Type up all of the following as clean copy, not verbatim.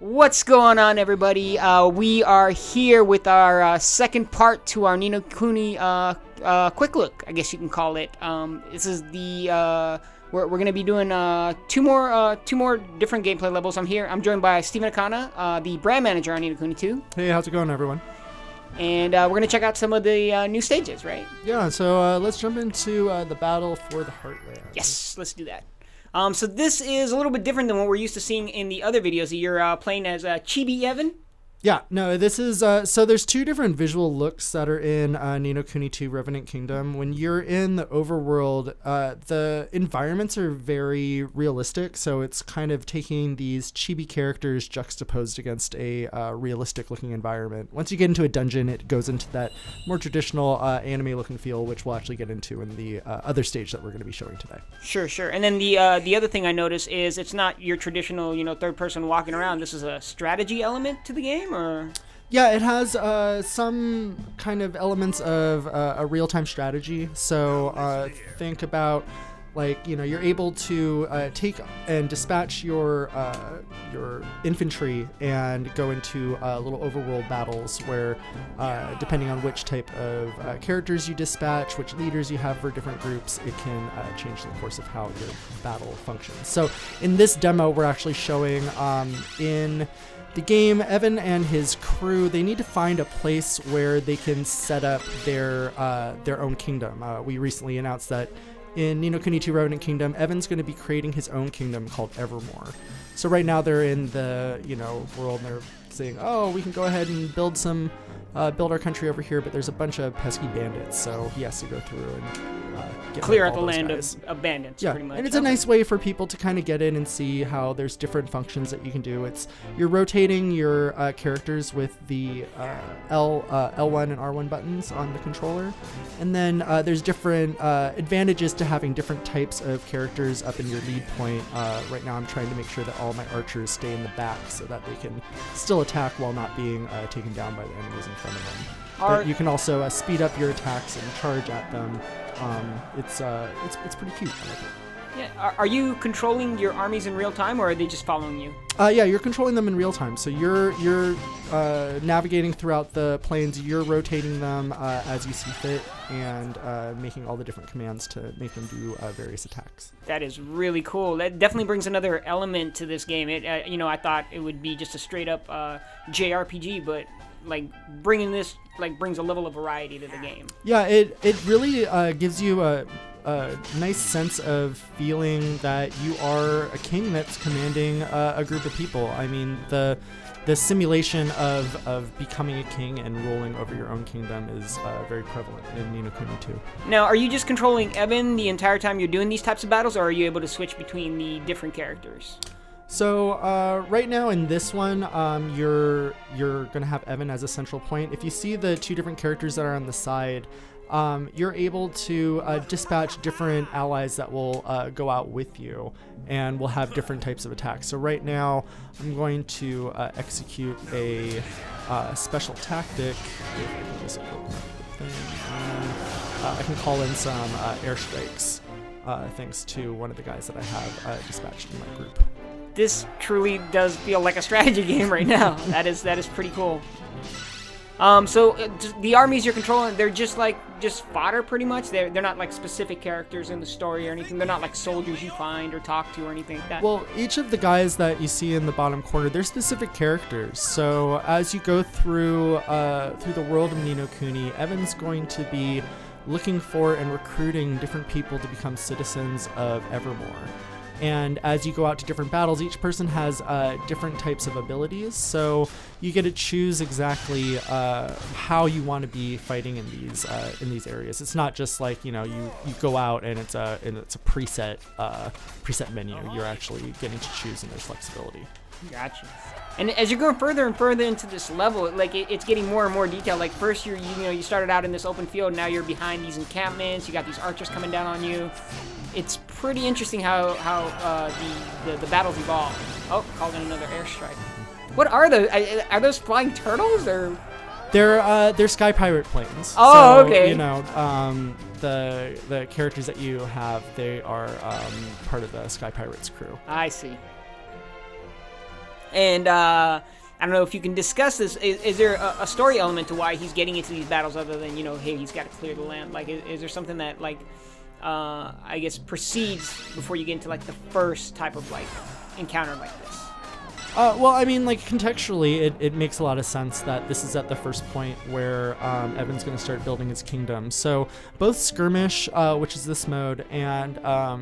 What's going on, everybody? We are here with our second part to our Ni no Kuni quick look, I guess you can call it. This is the we're going to be doing two more different gameplay levels. I'm joined by Steven Akana, the brand manager on Ni no Kuni 2. Hey, how's it going, everyone? And we're going to check out some of the new stages, right? Yeah, so let's jump into the battle for the Heartland. Yes, let's do that. So this is a little bit different than what we're used to seeing in the other videos. You're playing as Chibi Evan. Yeah, no, this is, so there's two different visual looks that are in Ni no Kuni 2 Revenant Kingdom. When you're in the overworld, the environments are very realistic, so it's kind of taking these chibi characters juxtaposed against a realistic looking environment. Once you get into a dungeon, it goes into that more traditional anime looking feel, which we'll actually get into in the other stage that we're going to be showing today. Sure. And then the other thing I noticed is it's not your traditional, third person walking around. This is a strategy element to the game. Or? Yeah, it has some kind of elements of a real-time strategy. So think about, you're able to take and dispatch your infantry and go into little overworld battles where, depending on which type of characters you dispatch, which leaders you have for different groups, it can change the course of how your battle functions. So in this demo, we're actually showing in the game, Evan and his crew, they need to find a place where they can set up their own kingdom. We recently announced that in Ni no Kuni 2 Revenant Kingdom, Evan's going to be creating his own kingdom called Evermore. So right now they're in the world and they're saying, oh, we can go ahead and build our country over here, but there's a bunch of pesky bandits, so he has to go through and clear out the land of bandits, pretty much. And it's a nice way for people to kind of get in and see how there's different functions that you can do. You're rotating your characters with the L1 and R1 buttons on the controller, and then there's different advantages to having different types of characters up in your lead point. Right now I'm trying to make sure that all my archers stay in the back so that they can still attack while not being taken down by the enemies in front of them. But you can also speed up your attacks and charge at them. It's pretty cute. I like it. Yeah. Are you controlling your armies in real time, or are they just following you? Yeah, you're controlling them in real time. So you're navigating throughout the plains. You're rotating them as you see fit, and making all the different commands to make them do various attacks. That is really cool. That definitely brings another element to this game. It, I thought it would be just a straight up JRPG, but bringing this brings a level of variety to the game. Yeah, it really gives you a nice sense of feeling that you are a king that's commanding a group of people. I mean, the simulation of becoming a king and ruling over your own kingdom is very prevalent in Ni no Kuni 2. Now, are you just controlling Evan the entire time you're doing these types of battles, or are you able to switch between the different characters? So right now in this one, you're going to have Evan as a central point. If you see the two different characters that are on the side, you're able to dispatch different allies that will go out with you and will have different types of attacks. So right now I'm going to execute a special tactic. If I can just open up the thing, and, I can call in some airstrikes thanks to one of the guys that I have dispatched in my group. This truly does feel like a strategy game right now. That is pretty cool. So the armies you're controlling, they're just fodder pretty much. They're not specific characters in the story or anything. They're not soldiers you find or talk to or anything like that. Well, each of the guys that you see in the bottom corner, they're specific characters. So as you go through the world of Ni no Kuni, Evan's going to be looking for and recruiting different people to become citizens of Evermore. And as you go out to different battles, each person has different types of abilities, so you get to choose exactly how you want to be fighting in these areas. It's not just you go out and it's a preset menu. You're actually getting to choose, and there's flexibility. Gotcha. And as you're going further and further into this level, it's getting more and more detailed. First you started out in this open field, now you're behind these encampments. You got these archers coming down on you. It's pretty interesting how the battles evolve. Oh, called in another airstrike. What are those? Are those flying turtles or? They're Sky Pirate planes. Oh, so, okay. The characters that you have, they are part of the Sky Pirates crew. I see. And I don't know if you can discuss this. Is there a story element to why he's getting into these battles other than, hey, he's got to clear the land? Like, is there something that, like, I guess precedes before you get into, like, the first type of, like, encounter like this? Well, I mean, like, contextually, it makes a lot of sense that this is at the first point where Evan's going to start building his kingdom. So both Skirmish, which is this mode, and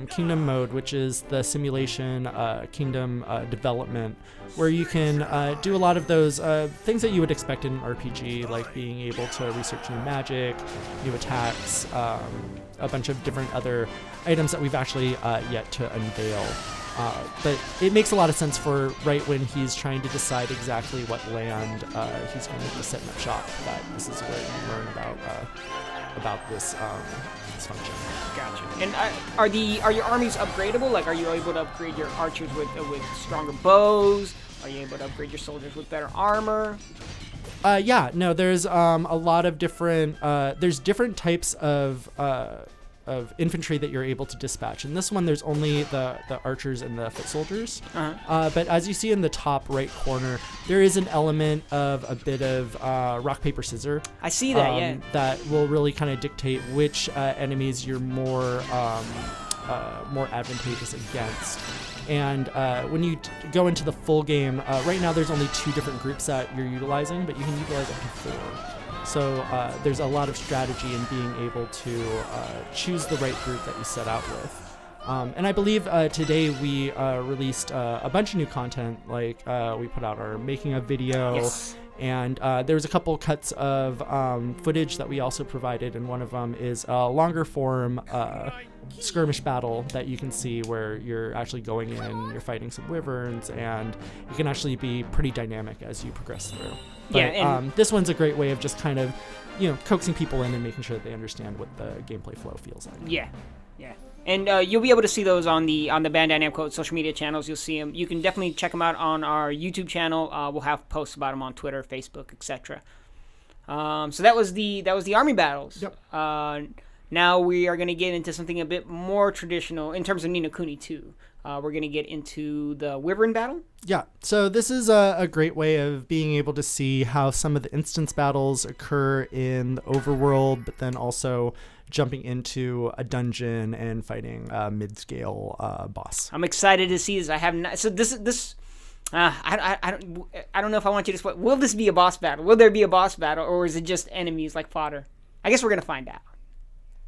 Kingdom mode, which is the simulation kingdom development, where you can do a lot of those things that you would expect in an RPG, like being able to research new magic, new attacks, a bunch of different other items that we've actually yet to unveil. But it makes a lot of sense for right when he's trying to decide exactly what land he's going to be setting up shop. That this is where you learn about this function. Gotcha. And are your armies upgradable? Like, are you able to upgrade your archers with stronger bows? Are you able to upgrade your soldiers with better armor? Yeah. No. There's a lot of different. There's different types of infantry that you're able to dispatch. In this one, there's only the archers and the foot soldiers. But as you see in the top right corner, there is an element of a bit of rock, paper, scissors. I see that, yeah. That will really kind of dictate which enemies you're more advantageous against. And when you go into the full game, right now there's only 2 different groups that you're utilizing, but you can utilize up to 4. So there's a lot of strategy in being able to choose the right group that you set out with. And I believe today we released a bunch of new content, like we put out our making of video, yes. And there was a couple cuts of footage that we also provided, and one of them is a longer form skirmish battle that you can see where you're actually going in, you're fighting some wyverns, and you can actually be pretty dynamic as you progress through. But, yeah, and this one's a great way of just kind of, coaxing people in and making sure that they understand what the gameplay flow feels like. Yeah. And you'll be able to see those on the Bandai Namco social media channels. You'll see them. You can definitely check them out on our YouTube channel. We'll have posts about them on Twitter, Facebook, etc. So that was the army battles. Yep. Now we are going to get into something a bit more traditional in terms of Ni no Kuni 2. We're going to get into the wyvern battle. Yeah, so this is a great way of being able to see how some of the instance battles occur in the overworld, but then also jumping into a dungeon and fighting a mid-scale boss. I'm excited to see this. I have not. So this. I don't know if I want you to explain. Will this be a boss battle? Will there be a boss battle, or is it just enemies like fodder? I guess we're gonna find out.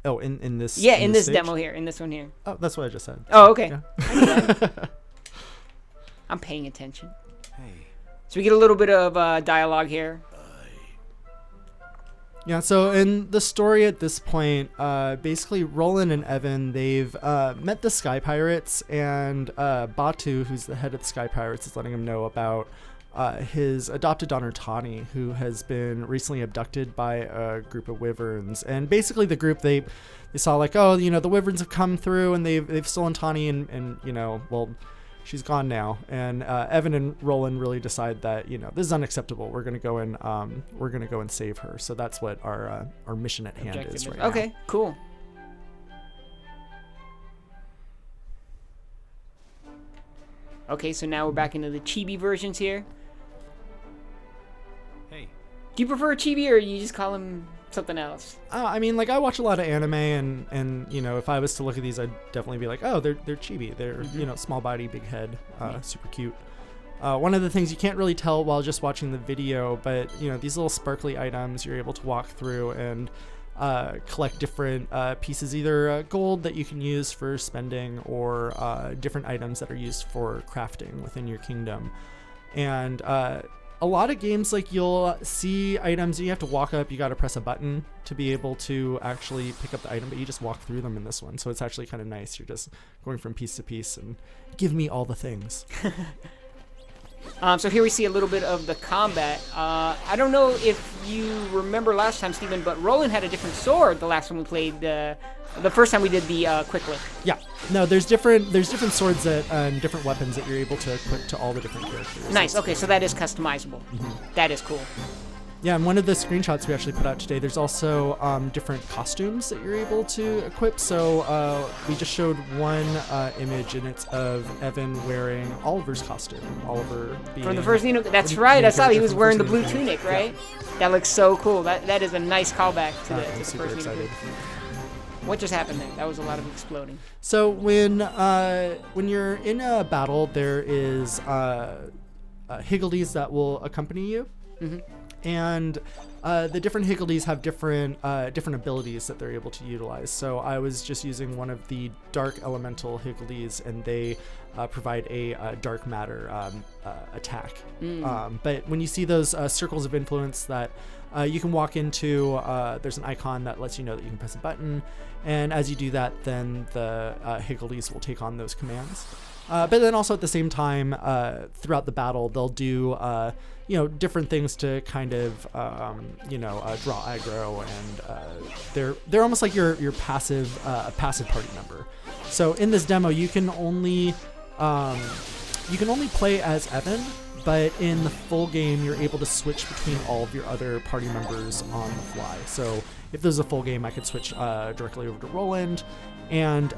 Oh, in this. Yeah, in this stage? demo here, in this one here. Oh, that's what I just said. Oh, okay. Yeah. I'm paying attention. Hey. So we get a little bit of dialogue here. Yeah, so in the story at this point, basically Roland and Evan, they've met the Sky Pirates, and Batu, who's the head of the Sky Pirates, is letting him know about his adopted daughter Tani, who has been recently abducted by a group of wyverns. And basically the group, they saw like, oh, the wyverns have come through and they've stolen Tani, and well, she's gone now. And Evan and Roland really decide that this is unacceptable. We're gonna go and save her. So that's what our mission at hand is right now. Okay, cool. Okay, so now we're back into the chibi versions here. Hey. Do you prefer chibi, or you just call him something else? I mean, like, I watch a lot of anime, and if I was to look at these, I'd definitely be like, oh, they're chibi. They're small body, big head, super cute. One of the things you can't really tell while just watching the video, but these little sparkly items you're able to walk through and collect different pieces, either gold that you can use for spending, or different items that are used for crafting within your kingdom. And a lot of games, like, you'll see items you have to walk up, you got to press a button to be able to actually pick up the item, but you just walk through them in this one, so it's actually kind of nice. You're just going from piece to piece and give me all the things. So here we see a little bit of the combat. I don't know if you remember last time, Steven, but Roland had a different sword the last time we played, the first time we did the quick look. Yeah. No, there's different swords that and different weapons that you're able to equip to all the different characters. Nice. Okay, so that is customizable. Mm-hmm. That is cool. Yeah, and one of the screenshots we actually put out today, there's also different costumes that you're able to equip. So we just showed one image, and it's of Evan wearing Oliver's costume. Oliver being... From the first Nino... That's right, I saw he was wearing the blue tunic, right? Yeah. That looks so cool. That is a nice callback to the first Nino. Excited. What just happened there? That was a lot of exploding. So when you're in a battle, there is higgledies that will accompany you. Mm-hmm. And the different higgledies have different abilities that they're able to utilize. So I was just using one of the dark elemental higgledies, and they provide a dark matter attack. But when you see those circles of influence that you can walk into, there's an icon that lets you know that you can press a button. And as you do that, then the higgledies will take on those commands. But then also at the same time, throughout the battle, they'll do different things to kind of draw aggro, and they're almost like your passive party member. So in this demo, you can only play as Evan, but in the full game, you're able to switch between all of your other party members on the fly. So if there's a full game, I could switch directly over to Roland, and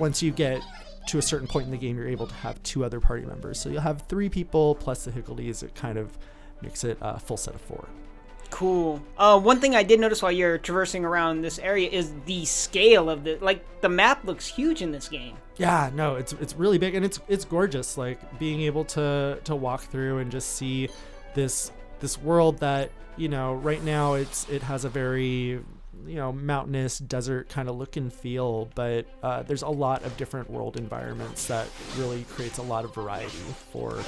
once you get to a certain point in the game, you're able to have 2 other party members. So you'll have 3 people plus the higgledies. It kind of makes it a full set of 4. Cool. One thing I did notice while you're traversing around this area is the scale of the map looks huge in this game. Yeah, no, it's really big, and it's gorgeous. Like being able to walk through and just see this world that, right now it has a very mountainous desert kind of look and feel, but there's a lot of different world environments that really creates a lot of variety for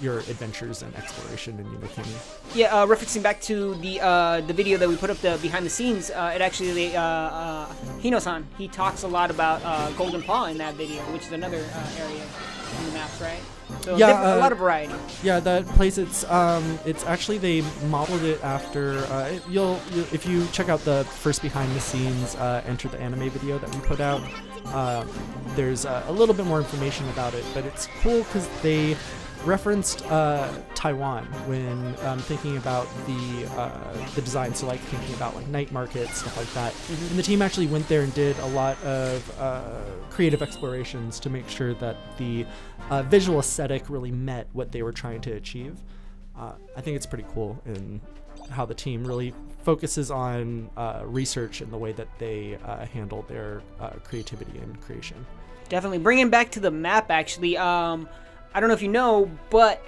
your adventures and exploration in Yumikuni. Yeah, referencing back to the video that we put up, the behind the scenes, it actually Hino-san, he talks a lot about Golden Paw in that video, which is another area in the maps, right? So yeah, a lot of variety. Yeah, that place, it's actually, they modeled it after, if you check out the first behind the scenes Enter the Anime video that we put out, there's a little bit more information about it, but it's cool because they referenced Taiwan when thinking about the design, so like thinking about like night markets, stuff like that. Mm-hmm. And the team actually went there and did a lot of creative explorations to make sure that the visual aesthetic really met what they were trying to achieve. I think it's pretty cool in how the team really focuses on research and the way that they handle their creativity and creation. Definitely. Bringing back to the map, actually, I don't know if you know, but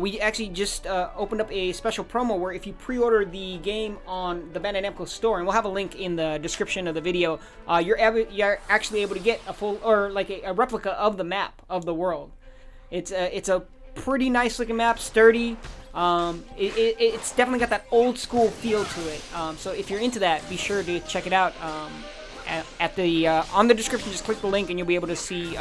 we actually just opened up a special promo where if you pre-order the game on the Bandai Namco store, and we'll have a link in the description of the video, you're actually able to get a full, or like a replica of the map of the world. It's a pretty nice looking map, sturdy. It's definitely got that old school feel to it. So if you're into that, be sure to check it out. On the description, just click the link and you'll be able to see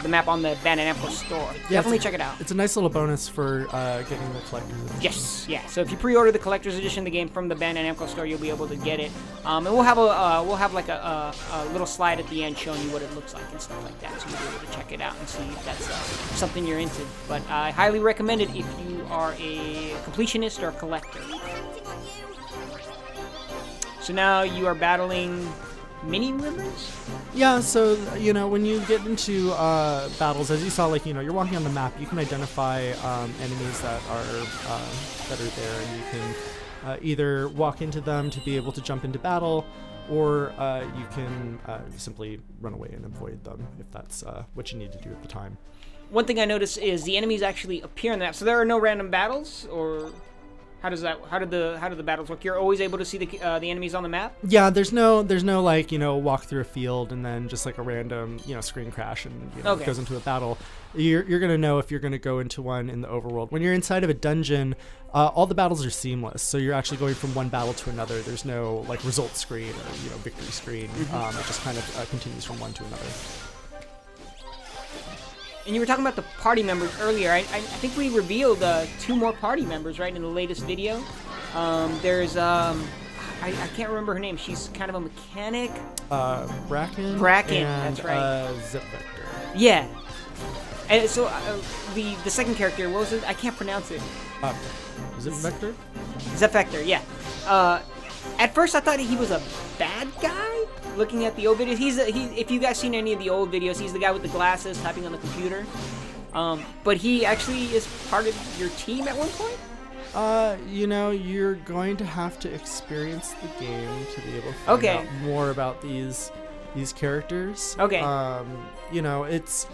the map on the Bandai Namco store. Yeah, definitely check it out. It's a nice little bonus for getting the collector's edition. Yes, yeah. So if you pre-order the collector's edition of the game from the Bandai Namco store, you'll be able to get it. And we'll have like a little slide at the end showing you what it looks like and stuff like that, so you'll be able to check it out and see if that's something you're into. But I highly recommend it if you are a completionist or a collector. So now you are battling mini rivers? Yeah, so, when you get into battles, as you saw, like, you're walking on the map, you can identify enemies that are there, and you can either walk into them to be able to jump into battle, or you can simply run away and avoid them if that's what you need to do at the time. One thing I noticed is the enemies actually appear on the map, so there are no random battles, or how do the battles work? You're always able to see the enemies on the map? Yeah, there's no like, walk through a field and then just like a random, screen crash and it goes into a battle. You're going to know if you're going to go into one in the overworld. When you're inside of a dungeon, all the battles are seamless. So you're actually going from one battle to another. There's no like result screen or, victory screen. Mm-hmm. It just kind of continues from one to another. And you were talking about the party members earlier. I think we revealed 2 more party members, right, in the latest video. There's, I can't remember her name. She's kind of a mechanic. Bracken. And, that's right. Zip Vector. Yeah. And so the second character, what was it? I can't pronounce it. Is it Vector? Zefector, yeah. At first I thought he was a bad guy. Looking at the old videos, if you guys seen any of the old videos, he's the guy with the glasses typing on the computer. But he actually is part of your team at one point. You know, you're going to have to experience the game to be able to find out more about these characters. Okay. You know, it's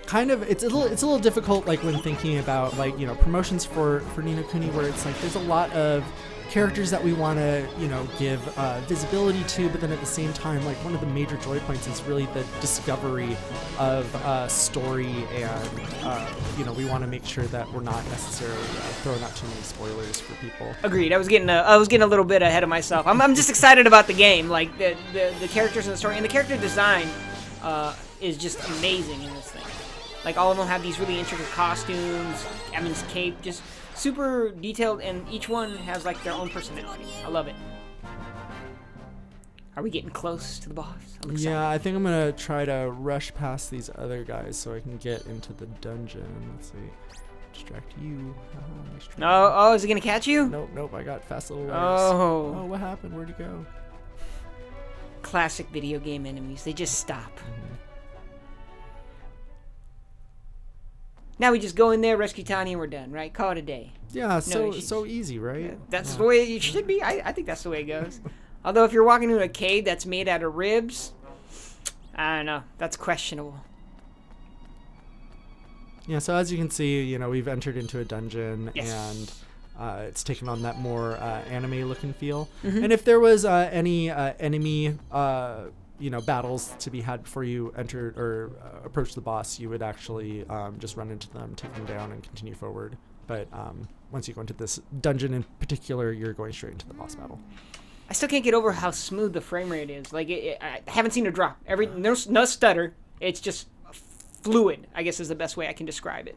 kind of it's a little difficult, like when thinking about, like, you know, promotions for Ni no Kuni, where it's like there's a lot of characters that we want to, you know, give visibility to, but then at the same time, like, one of the major joy points is really the discovery of story, and you know, we want to make sure that we're not necessarily throwing out too many spoilers for people. Agreed. I was getting a little bit ahead of myself. I'm just excited about the game, like the characters and the story, and the character design is just amazing in this thing. Like, all of them have these really intricate costumes. Evan's cape, just super detailed, and each one has like their own personality. I love it. Are we getting close to the boss? I'm excited. Yeah, I think I'm gonna try to rush past these other guys so I can get into the dungeon. Let's see. Distract you. Nice try. Oh, is he gonna catch you? Nope. I got fast little legs. Oh, what happened? Where'd he go? Classic video game enemies. They just stop. Mm-hmm. Now we just go in there, rescue Tanya, and we're done, right? Call it a day. Yeah, so easy, right? Yeah, that's the way it should be. I think that's the way it goes. Although if you're walking into a cave that's made out of ribs, I don't know. That's questionable. Yeah, so as you can see, you know, we've entered into a dungeon, yes. and it's taken on that more anime-looking feel. Mm-hmm. And if there was any enemy you know, battles to be had before you entered or approach the boss, you would actually just run into them, take them down, and continue forward. But once you go into this dungeon in particular, you're going straight into the boss battle. I still can't get over how smooth the frame rate is. Like, I haven't seen a drop. No stutter. It's just fluid, I guess is the best way I can describe it.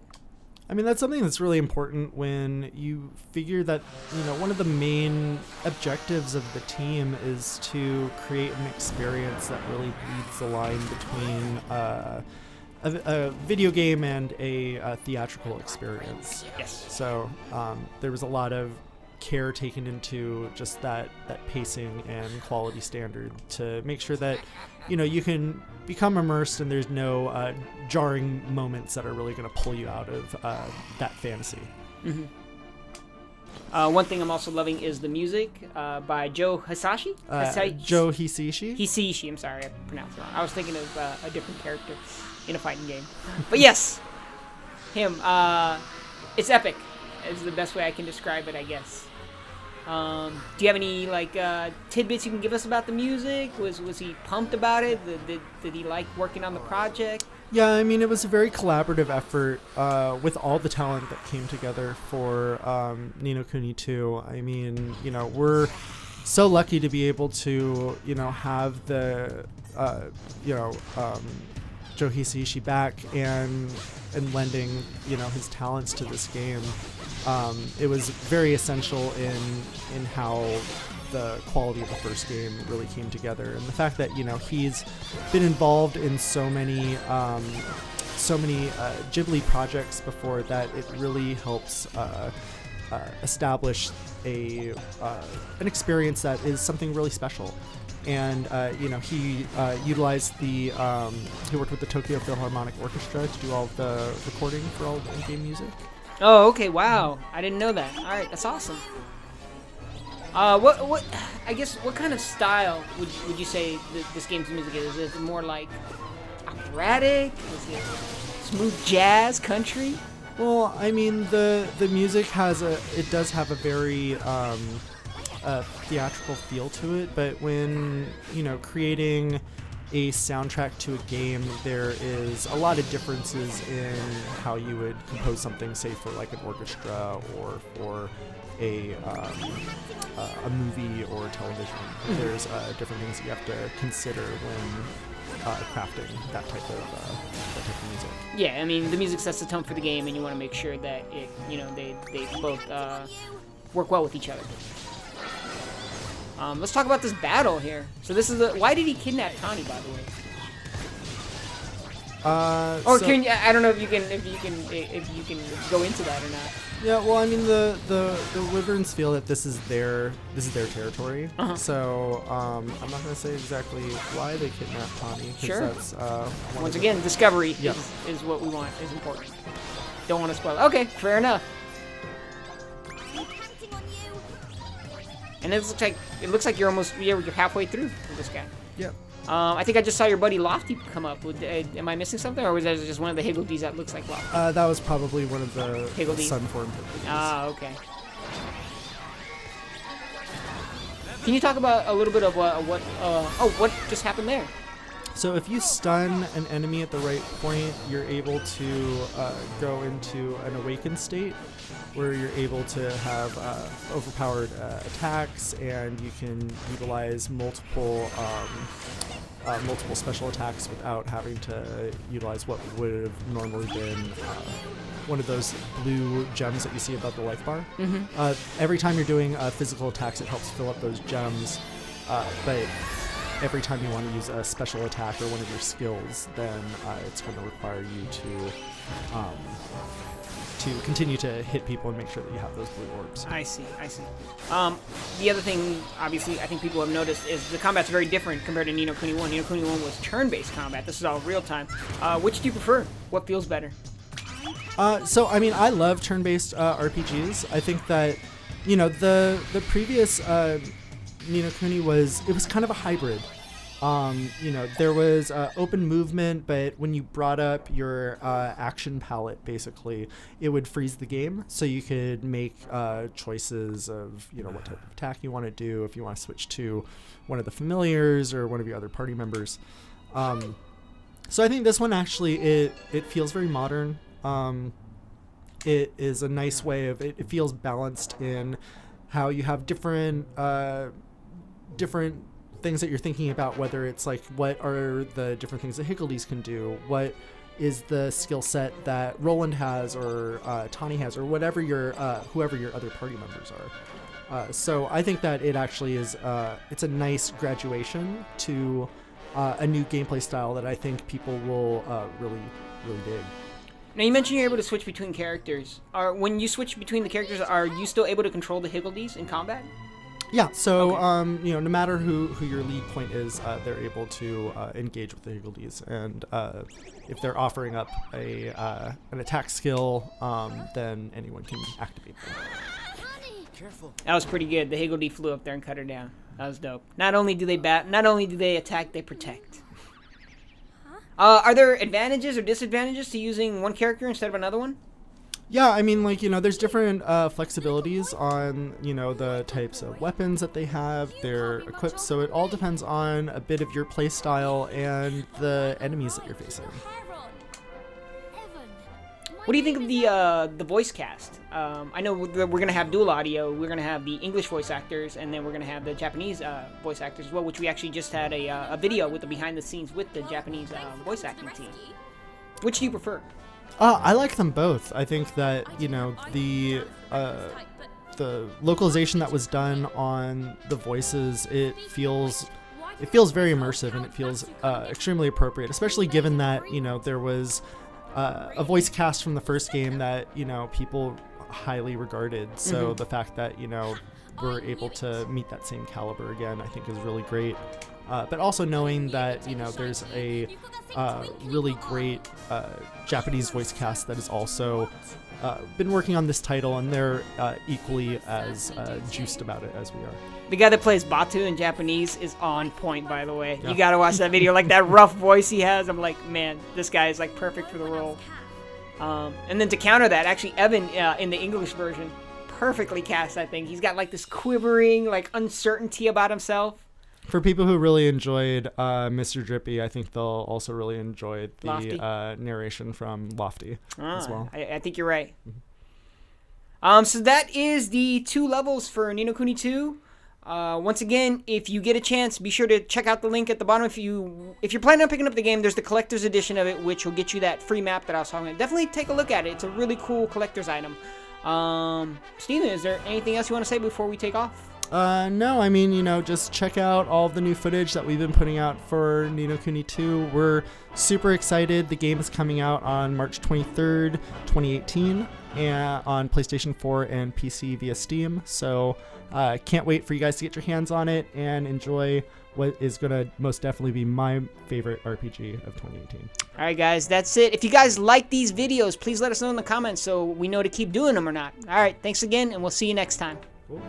I mean, that's something that's really important when you figure that, you know, one of the main objectives of the team is to create an experience that really bleeds the line between a video game and a theatrical experience. Yes. So there was a lot of care taken into just that pacing and quality standard to make sure that, you know, you can become immersed and there's no jarring moments that are really going to pull you out of that fantasy. Mm-hmm. One thing I'm also loving is the music by Joe Hisashi. Joe Hisaishi? Hisaishi, I'm sorry, I pronounced it wrong. I was thinking of a different character in a fighting game. But yes, him. It's epic, is the best way I can describe it, I guess. Do you have any tidbits you can give us about the music? Was he pumped about it? Did he like working on the project? Yeah, I mean, it was a very collaborative effort with all the talent that came together for Ni no Kuni 2. I mean, you know, we're so lucky to be able to, you know, have the Joe Hisaishi back and lending, you know, his talents to this game. It was very essential in how the quality of the first game really came together, and the fact that, you know, he's been involved in so many Ghibli projects before, that it really helps establish an experience that is something really special. And you know, he utilized he worked with the Tokyo Philharmonic Orchestra to do all of the recording for all the in-game music. Oh, okay, wow. I didn't know that. All right, that's awesome. What I guess, what kind of style would you say this game's music is? Is it more like operatic? Is it smooth jazz, country? Well, I mean, the music does have a very theatrical feel to it, but when, you know, creating a soundtrack to a game, there is a lot of differences in how you would compose something, say for like an orchestra or for a movie or television. There's different things you have to consider when crafting that type of music. Yeah, I mean, the music sets the tone for the game, and you want to make sure that it, you know, they both work well with each other. Let's talk about this battle here. So this is why did he kidnap Connie, by the way? Or can you, I don't know if you can go into that or not. Yeah, well, I mean the Wyverns feel that this is their territory. So I'm not gonna say exactly why they kidnapped Tawny. Sure. That's, once again, discovery is what we want. Is important. Don't want to spoil. Okay, fair enough. And it looks like you're almost you're halfway through with this guy. Yep. I think I just saw your buddy Lofty come up. Am I missing something, or was that just one of the Higgledies that looks like Lofty? That was probably one of the sun form Higgledies. Ah, okay. Can you talk about a little bit of what just happened there? So if you stun an enemy at the right point, you're able to go into an awakened state, where you're able to have overpowered attacks, and you can utilize multiple special attacks without having to utilize what would have normally been one of those blue gems that you see above the life bar. Every time you're doing physical attacks, it helps fill up those gems, but every time you want to use a special attack or one of your skills, then it's going to require you to continue to hit people and make sure that you have those blue orbs. I see. The other thing, obviously, I think people have noticed is the combat's very different compared to Ni no Kuni 1. Ni no Kuni 1 was turn-based combat. This is all real-time. Which do you prefer? What feels better? So, I mean, I love turn-based RPGs. I think that, the previous Ni no Kuni was kind of a hybrid. There was open movement, but when you brought up your action palette, basically, it would freeze the game, so you could make choices of what type of attack you want to do, if you want to switch to one of the familiars or one of your other party members. So I think this one actually it feels very modern. It is a nice way of it feels balanced in how you have different things that you're thinking about, whether it's like what are the different things that Higgledies can do, what is the skill set that Roland has or Tawny has, or whatever your whoever your other party members are. So I think that it actually is it's a nice graduation to a new gameplay style that I think people will really dig. Now, you mentioned you're able to switch between characters. When you switch between the characters, are you still able to control the Higgledies in combat? Yeah, so Okay. no matter who your lead point is, they're able to engage with the Higgledies, and if they're offering up an attack skill, then anyone can activate them. Careful. That was pretty good. The Higgledy flew up there and cut her down. That was dope. Not only do they attack, they protect. Are there advantages or disadvantages to using one character instead of another one? Yeah, I mean, there's different flexibilities on, the types of weapons that they have, their equips, so it all depends on a bit of your play style and the enemies that you're facing. What do you think of the voice cast? I know we're going to have dual audio. We're going to have the English voice actors, and then we're going to have the Japanese voice actors as well, which we actually just had a video with the behind the scenes with the Japanese voice acting team. Which do you prefer? I like them both. I think that, the localization that was done on the voices, it feels very immersive, and it feels extremely appropriate, especially given that, there was a voice cast from the first game that, people highly regarded. So the fact that, we're able to meet that same caliber again, I think is really great. But also knowing that, there's a really great Japanese voice cast that has also been working on this title, and they're equally as juiced about it as we are. The guy that plays Batu in Japanese is on point, by the way. Yeah. You gotta watch that video. Like, that rough voice he has, I'm like, man, this guy is, perfect for the role. And then to counter that, actually, Evan, in the English version, perfectly cast, I think. He's got, this quivering, uncertainty about himself. For people who really enjoyed Mr. Drippy, I think they'll also really enjoy the narration from Lofty as well. I think you're right. So that is the 2 levels for Ni no Kuni 2. Once again, if you get a chance, be sure to check out the link at the bottom. If you're planning on picking up the game, there's the collector's edition of it, which will get you that free map that I was talking about. Definitely take a look at it. It's a really cool collector's item. Steven, is there anything else you want to say before we take off? No, I mean, just check out all of the new footage that we've been putting out for Ni no Kuni 2. We're super excited. The game is coming out on March 23rd, 2018, and on PlayStation 4 and PC via Steam. So can't wait for you guys to get your hands on it and enjoy what is going to most definitely be my favorite RPG of 2018. All right, guys, that's it. If you guys like these videos, please let us know in the comments so we know to keep doing them or not. All right, thanks again, and we'll see you next time. Cool.